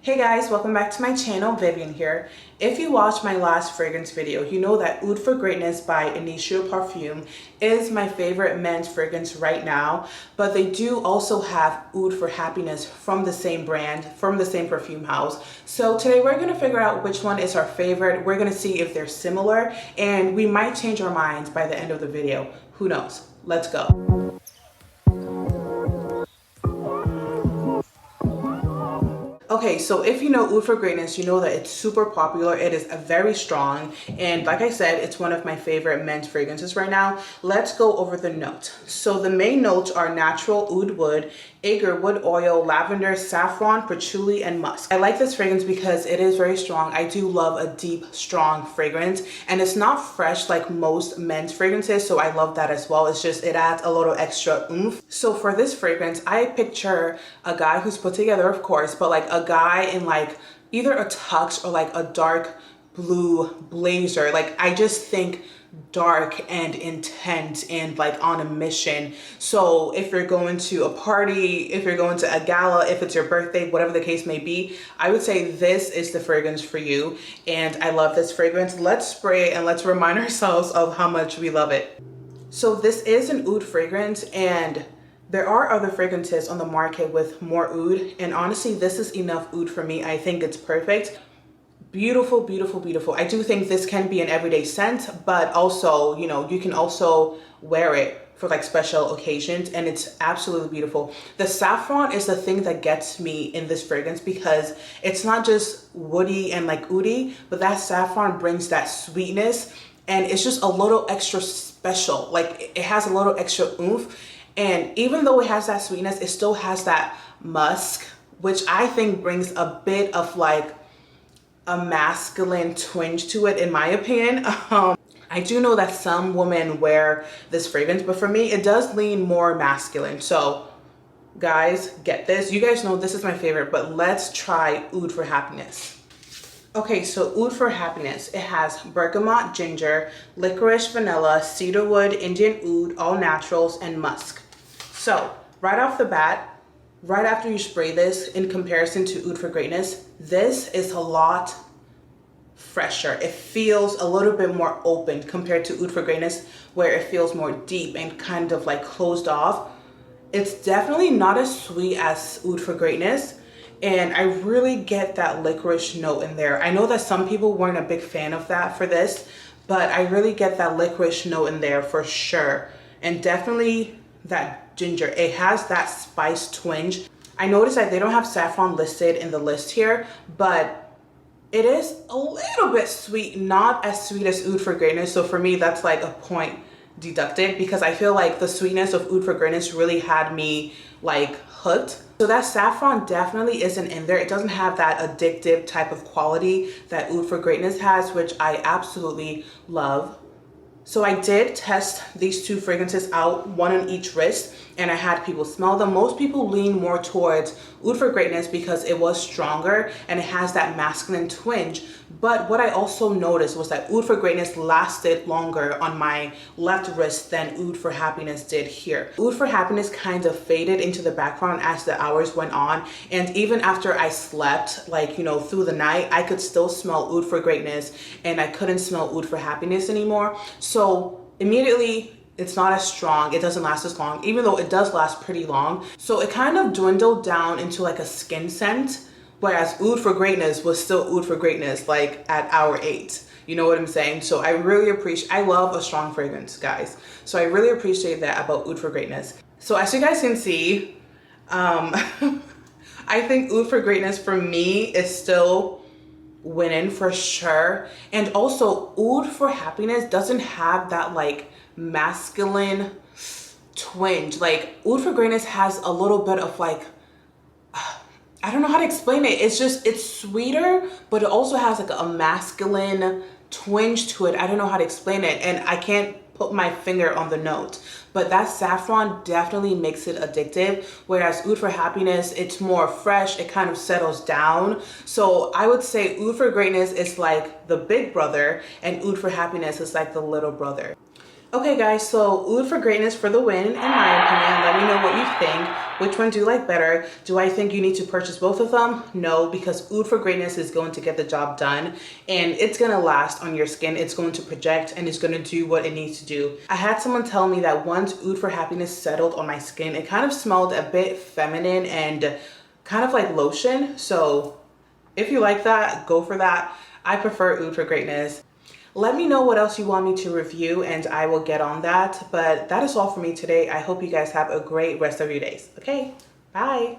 Hey guys, welcome back to my channel. Vivian here. If you watched my last fragrance video, you know that OUD for Greatness by Initio Parfum is my favorite men's fragrance right now, but they do also have OUD for Happiness from the same brand, from the same perfume house. So today we're going to figure out which one is our favorite. We're going to see if they're similar, and we might change our minds by the end of the video. Who knows? Let's go. Okay, so if you know OUD for Greatness, you know that it's super popular. It is a very strong, and like I said, it's one of my favorite men's fragrances right now. Let's go over the notes. So the main notes are natural oud wood, agar wood oil, lavender, saffron, patchouli, and musk. I like this fragrance because it is very strong. I do love a deep, strong fragrance, and it's not fresh like most men's fragrances, so I love that as well. It's just, it adds a little extra oomph. So for this fragrance, I picture a guy who's put together, of course, but like a guy in like either a tux or like a dark blue blazer. Like I just think dark and intense and like on a mission. So if you're going to a party, if you're going to a gala, if it's your birthday, whatever the case may be, I would say this is the fragrance for you. And I love this fragrance. Let's spray it and let's remind ourselves of how much we love it. So this is an oud fragrance, and there are other fragrances on the market with more oud, and honestly, this is enough oud for me. I think it's perfect. Beautiful, beautiful, beautiful. I do think this can be an everyday scent, but also, you know, you can also wear it for like special occasions, and it's absolutely beautiful. The saffron is the thing that gets me in this fragrance because it's not just woody and like oudy, but that saffron brings that sweetness, and it's just a little extra special. Like it has a little extra oomph. And even though it has that sweetness, it still has that musk, which I think brings a bit of like a masculine twinge to it, in my opinion. I do know that some women wear this fragrance, but for me, it does lean more masculine. So guys, get this. You guys know this is my favorite, but let's try OUD for Happiness. Okay, so OUD for Happiness, it has bergamot, ginger, licorice, vanilla, cedarwood, Indian oud, all naturals, and musk. So right off the bat, right after you spray this, in comparison to OUD for Greatness, this is a lot fresher. It feels a little bit more open compared to OUD for Greatness, where it feels more deep and kind of like closed off. It's definitely not as sweet as OUD for Greatness, and I really get that licorice note in there. I know that some people weren't a big fan of that for this, but I really get that licorice note in there for sure. And definitely that ginger. It has that spice twinge. I noticed that they don't have saffron listed in the list here, but it is a little bit sweet, not as sweet as OUD for Greatness. So for me, that's like a point deducted, because I feel like the sweetness of OUD for Greatness really had me like hooked. So that saffron definitely isn't in there. It doesn't have that addictive type of quality that OUD for Greatness has, which I absolutely love. So I did test these two fragrances out, one on each wrist, and I had people smell them. Most people lean more towards OUD for Greatness because it was stronger and it has that masculine twinge. But what I also noticed was that OUD for Greatness lasted longer on my left wrist than OUD for Happiness did here. OUD for Happiness kind of faded into the background as the hours went on. And even after I slept, like, you know, through the night, I could still smell OUD for Greatness and I couldn't smell OUD for Happiness anymore. So immediately, it's not as strong. It doesn't last as long, even though it does last pretty long. So it kind of dwindled down into like a skin scent, whereas OUD for Greatness was still OUD for Greatness, like at hour 8. You know what I'm saying? So I really appreciate, I love a strong fragrance, guys. So I really appreciate that about OUD for Greatness. So as you guys can see, I think OUD for Greatness for me is still winning for sure. And also OUD for Happiness doesn't have that like masculine twinge. Like OUD for Greatness has a little bit of like, I don't know how to explain it. It's just, it's sweeter, but it also has like a masculine twinge to it. I don't know how to explain it, and I can't put my finger on the note, but that saffron definitely makes it addictive, whereas OUD for Happiness, it's more fresh, it kind of settles down. So I would say OUD for Greatness is like the big brother and OUD for Happiness is like the little brother. Okay guys, so Oud for Greatness for the win, in my opinion. Let me know what you think. Which one do you like better? Do I think you need to purchase both of them? No, because Oud for Greatness is going to get the job done and it's going to last on your skin. It's going to project and it's going to do what it needs to do. I had someone tell me that once Oud for Happiness settled on my skin, it kind of smelled a bit feminine and kind of like lotion. So if you like that, go for that. I prefer Oud for Greatness. Let me know what else you want me to review and I will get on that. But that is all for me today. I hope you guys have a great rest of your days. Okay, bye.